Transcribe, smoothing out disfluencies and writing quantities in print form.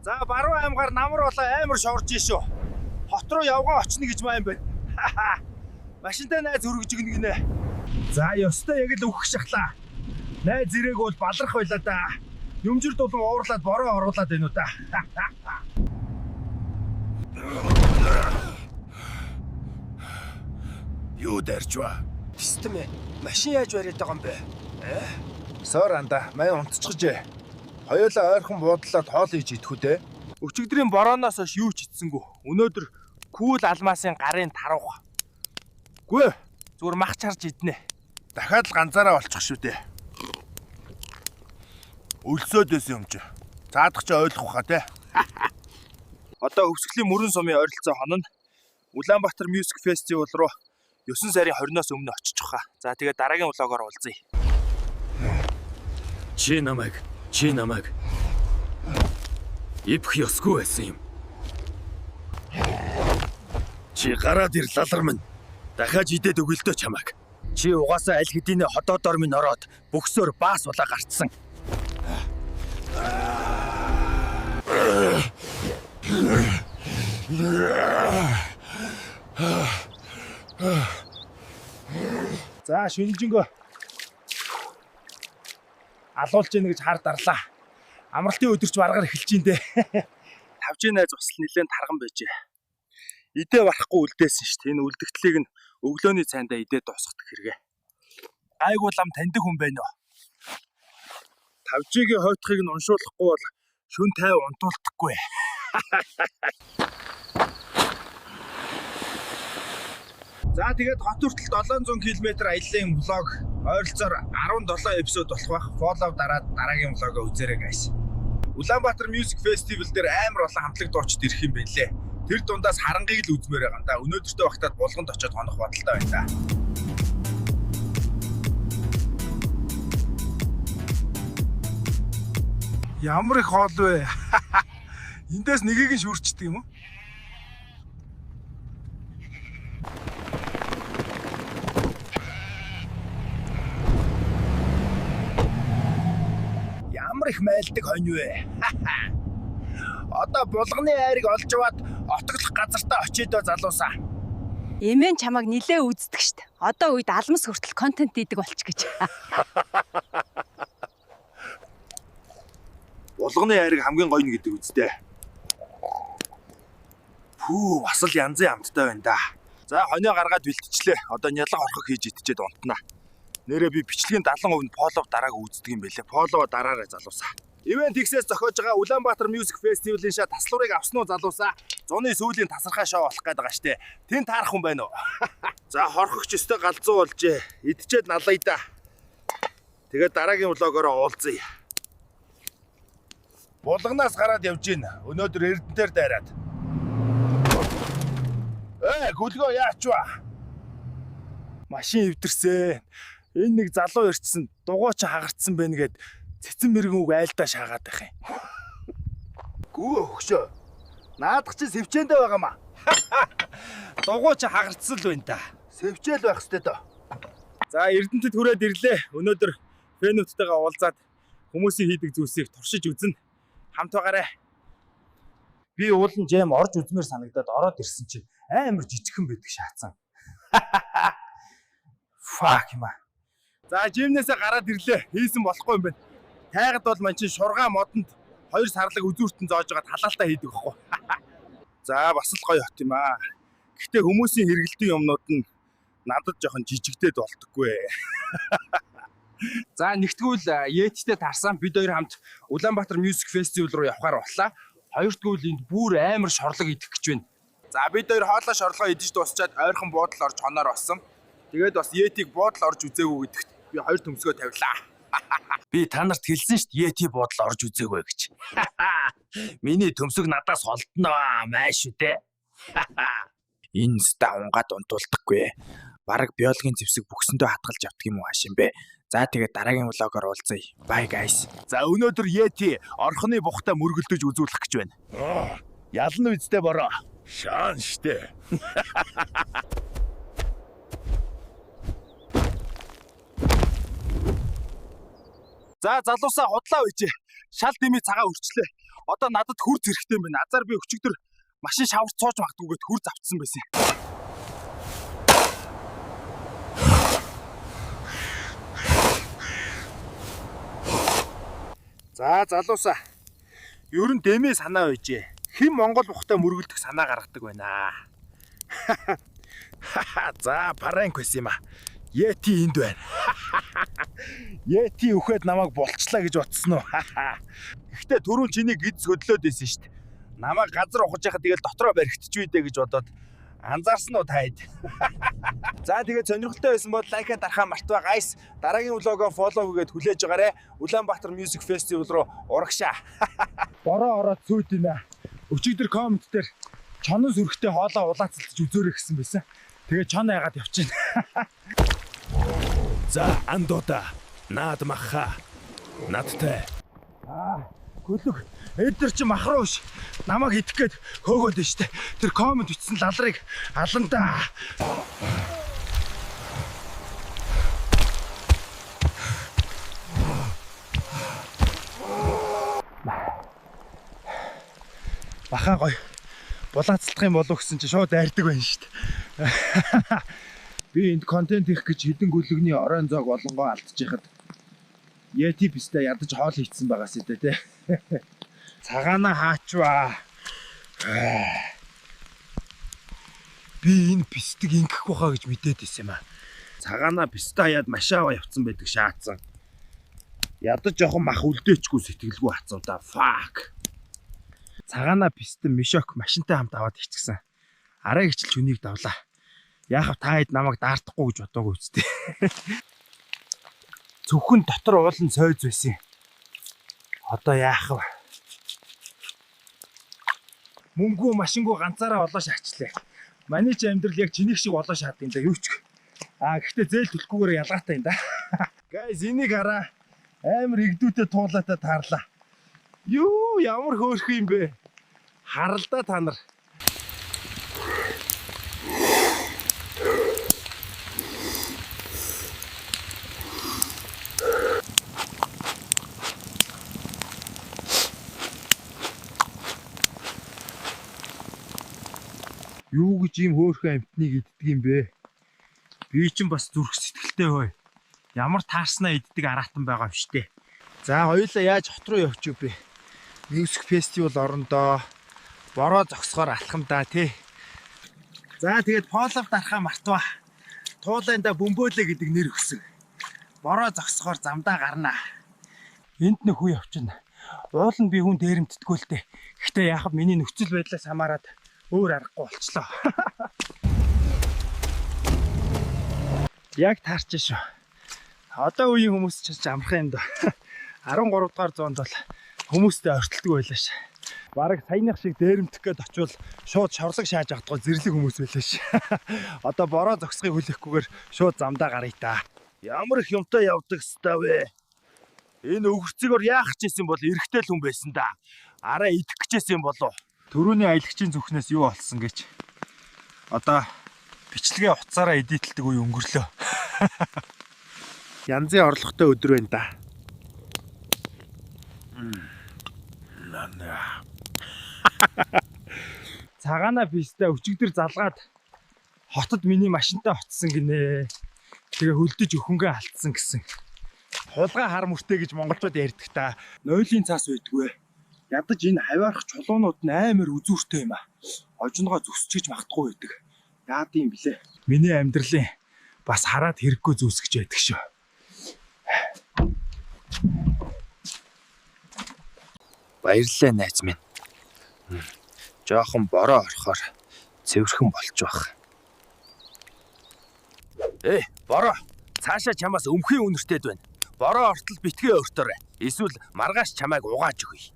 За баруун аймгаар намар болоо амар шорж ийшүү. Хот руу явган очно гэж маань байна. Машинтай найз өргөж игнэ гинэ. За ёстой яг л өгөх шахлаа. Найз зэрэг бол баларх байлаа да. Юмжир дулан уурлаад бороо оруулаад байна уу да. Юу дэрчвэ? Систем машин яаж бариад байгаа юм бэ? Соор анда май унтчихжээ. Хоёулаа ойрхон буудлаад хоол хийж идэх үү те. Өчигдрийн борооноос хойш юу ч идсэнгүү. Өнөөдөр күүл алмаасын гарын таруух. Гүй Зүгээр мах чарж иднэ. дахиад л ганцаараа болчих шүү дээ. Өлсөөд байсан юм чи. Цаадах чи ойлгох хаа те. Одоо Өвсгөлийн мөрөн сумын ойролцоо хон нь Улаанбаатар Music Festival руу 9 сарын 20-оос өмнө очиж байгаа. За тэгээ дараагийн влогоор уулзъя. Чи намайг ипх ёсгүй байсан юм. Чи гараад ир лалар минь. Дахиад идээд өгөлдөө чамайг. Чи угаасаа аль хэдийн хотоодор минь ороод бөксөөр баас улаа гарцсан. За шинжэнгөө алуулж ийн гэж хар дарлаа. Амралтын өдөрч баргаар эхэлж ийн дээ. Тавжийн найз бас нэлээд тарган байжээ. Идээ барахгүй үлдээсэн шүү дээ. Энэ үлдэгдлийг нь өглөөний цайндаа идээд дуусгах хэрэгэ. Айгуу лам таньдаг хүн байна уу? Тавжигийн хойтхыг нь уншуулахгүй бол шүн 50 унтуулдаггүй. За тэгээд хот хүртэл 700 км аяллаа влог ойролцоогоор 17 эпизод болох байх. Follow дараад дараагийн влогоо үзээрэй guys. Улаанбаатар Music Festival дээр амар олон хамтлаг дуучид ирэх юм байлээ. Тэр дундаас харангийг л үзмээр байгаа юм да. Өнөөдөртөө багтаад булганд очиод хонох бодолтой байна да. Ямар их хоол вэ? Эндээс нэгийг нь шүрчдэг юм уу? Ямар их майлдаг хонь вэ? Одоо булганы айрыг олж аваад отоглох газартаа очиедөө залуусаа. Эмэн чамайг нилээ үздэг штт. Одоо үед алмас хүртэл контент хийдэг болч гэж. Булганы айрыг хамгийн гоё нь гэдэг үстэй. Пүү, бас л янзын амттай байна да. За хонио гаргаад бэлтчихлээ. Одоо нялга орхог хийж идчихэд унтнаа. Нэрээ би бичлэгийн 70% нь полов дарааг үздэг юм байлээ. Полов дараарай залуусаа. Ивент X-ээс зохиож байгаа Улаанбаатар Music Festival-ийн шат таслуурыг авсан уу залуусаа? Зуны сүүлийн тасархай шоу болох гээд байгаа штэ. Тэн таарах хүн байна уу? За хорхогч өстэй галзуу болжээ. Идчихэд налая да. Тэгээд дараагийн влогоороо уулзъя. Булганаас гараад явж гин. Өнөөдөр Эрдэнтээр дайраад. Гүлгөө яач вэ? Машин эвдэрсэн. Энэ нэг залуу ирчихсэн. Дугуй ч хагардсан байна гэд цэцэн мэрэгэн үг айлдаа шаагаад байх юм. Гүү өгшөө. Наадах чи сэвчээндээ байгаамаа. Дугуй ч хагардсан л байна та. Сэвчээл байх хэвээр дөө. За Эрдэнэтэд хүрээд ирлээ. Өнөөдөр фэнүүттэйгээ уулзаад хүмүүсийн хийдэг зүйлсийг туршиж үзнэ. Хамт байгаарай. Би уулын жим орж үзмээр санагдаад ороод ирсэн чинь амар жижигхэн байдаг шаацсан. Fuck юм аа. За жимнээсээ гараад ирлээ. Хийсэн болохгүй юм байна. Тайгад бол мань чинь шургаа модонд 2 сарлаг үзүүртэн зоож байгаа талаалтаа хийдэг байхгүй. За бас л гоё хот юм аа. Гэхдээ хүмүүсийн хэрэгэлтийн юмнууд нь надад жоохон жижигдээд болдоггүй. За нэгтгүүл Yeti-тэй тарсан бид хоёр хамт Улаанбаатар Music Festival руу явахаар боллаа. Хоёрдгүүл энд бүр амар шорлог идэх гэж байна. За бид хоёр хоолой шорлогоо идэж дуусчаад ойрхон буудал орж хоноор болсон. Тэгээд бас Yeti-г буудал орж үзээгүй гэдэгт би хоёр төмсгөө тавилаа. Би та нарт хэлсэн шүү дээ Yeti буудал орж үзээгүй гэж. Миний төмсөг надаас холдноо маш шүү дээ. Энэ ста унгаад унтуулдаггүй. Бараг биологийн зэвсэг бүхсэндөө хатгалж явдаг юм уу хааш юм бэ? За тэгээд дараагийн влогоор уулзъя. Bye guys. За өнөөдөр Yeti орхны бухта мөргөлдөж үзүүлэх гэж байна. Ялна үстэй бороо. Шаан штэ. За залуусаа худлаа үйжээ. Шал дэмий цагаа өрчлөө. Одоо надад хүр зэрэгтэй юм байна. Азар би өчигдөр машин шаварч цууж магтгүйгээд хүр завцсан байсан. За залуусаа. Ер нь дэмээ санаа байжээ. Хэн Монгол бухтай мөргөлдөх санаа гаргадаг байна. За паранк байсан юм а. Йети энд байна. Йети үхээд намайг болцлаа гэж бодсон уу? Гэхдээ түрүүн чиний гидс хөдлөөд байсан шүү дээ. Намайг газар ухаж яхад тэгэл дотроо баригдчихвэ дээ гэж бодоод анзаарсан уу таад. За тэгээд сонирхолтой байсан бол лайка дарахаа мартваа гайс. Дараагийн влогоо фоллоу хийгээд хүлээж байгаарэ. Улаанбаатар Music Festival руу урагшаа. Бороо ороод сүйд юм а. Өчигдөр коммент дээр чонон сүрхтэй хоолоо улаацалж үзөөрэй гэсэн байсан. Тэгээ чон яагаад явчихна. За андота наад маха надтай. Хөлөг эдгээр чи махруу ш. Намайг идэх гээд хөөгөөд нь штэ. Тэр коммент бичсэн лалрыг аландаа. Бахан гоё. Булаацлах юм болов гэсэн чи шууд айрдаг байна штэ. Би энд контент хийх гэж хэдэн гүлэгний оройн зоог болонгоо алдчихад Yeti пистэ ядаж хоол хийцэн байгаас идэ тэ. Цагаана хаачваа. Би энэ пистэг ингэх баха гэж мэдээд исэн юм а. Цагаана пистэ яад машаава явцсан байдаг шаацсан. Ядаж жоохон мах үлдээчгүй сэтгэлгүй хацав да. Fuck. Цагаана пистэ мишок машинтай хамт аваад хийчихсэн. Араа гिचэлж үнийг давлаа. Яахав та хэд намайг даардахгүй гэж бодоогүй үстэй. Зөвхөн дотор уулын сойз байсан. Одоо яах вэ? Мөнгөө машингуу ганцаараа олоо шаачлаа. Маний ч амьдрал яг чиний шиг олоо шаад юм да юу ч. Гэхдээ зээл төлөхгүйгээр ялгаатай юм да. Guys энийг хараа. Амар игдүүтэй туулаатай таарлаа. Юу ямар хөөрхөн юм бэ? Харалдаа та нар. Юу гэж ийм хөөрхөн амтныг иддэг юм бэ? Би чинь бас зүрх сэтгэлтэй хөөе. Ямар таарснаа иддэг араатан байгаа юм штэ. За хоёулаа яаж хот руу явчих вэ? Music Festival орондоо бороо зогсохоор алхамдаа тий. За тэгээд фоллоу дарахаа мартваа. Туулайнда бөмбөөлөө гэдэг нэр өгсөн. Бороо зогсохоор замдаа гарнаа. Энд нэг хүү явчихна. Уул нь би хүн дээрэмтдэггүй л дээ. Гэхдээ яахав миний нөхцөл байдлаас хамаарат өөр аргагүй болчлоо. Яг таарч шүү. Одоо үеийн хүмүүс ч амархан юм да. 13 дугаар зуунд бол хүмүүстэй ойртолдог байлаа ш. Бараг саяных шиг дээрэмтэх гээд очивол шууд шорлог шааж авдгаа зэрлэг хүмүүс байлаа ш. Одоо бороо зогсохыг хүлээхгүйгээр шууд замдаа гарыг та. Ямар их юмтай явдаг став вэ? Энэ өгөрцөгөр яах гэжсэн бол эргэтэй л хүн байсан да. Араа идэх гэжсэн болов. Төрөний аялагчийн зүрхнээс юу болсон гэж. Одоо бичлэгээ уцаараа эдитэлдэг үе өнгөрлөө. Янзын орлоготой өдөр байна да. Цагаана пистэ өчигдөр залгаад хотод миний машинтай очсон гинэ. Тэгээ хөлдөж өхөнгөө алдсан гэсэн. Хулгай хар мөртэй гэж монголчууд ярьдаг та. Нойлын цаас байдгүй. Ядаж энэ хаваарах чулуунууд нь амар үзүүртэй юм а. Ожингоо зүсчихэж магтахгүй байдаг. Яад юм блэ? Миний амьдралын бас хараад хэрэггүй зүсгэж байдаг шүү. Баярлалаа найз минь. Жохон бороо орохоор цэвэрхэн болж байх. Бороо. Цаашаа чамаас өмхийн үнэртэйд байна. Бороо ортол битгээ өртөөрэй. Эсвэл маргааш чамайг угааж өгье.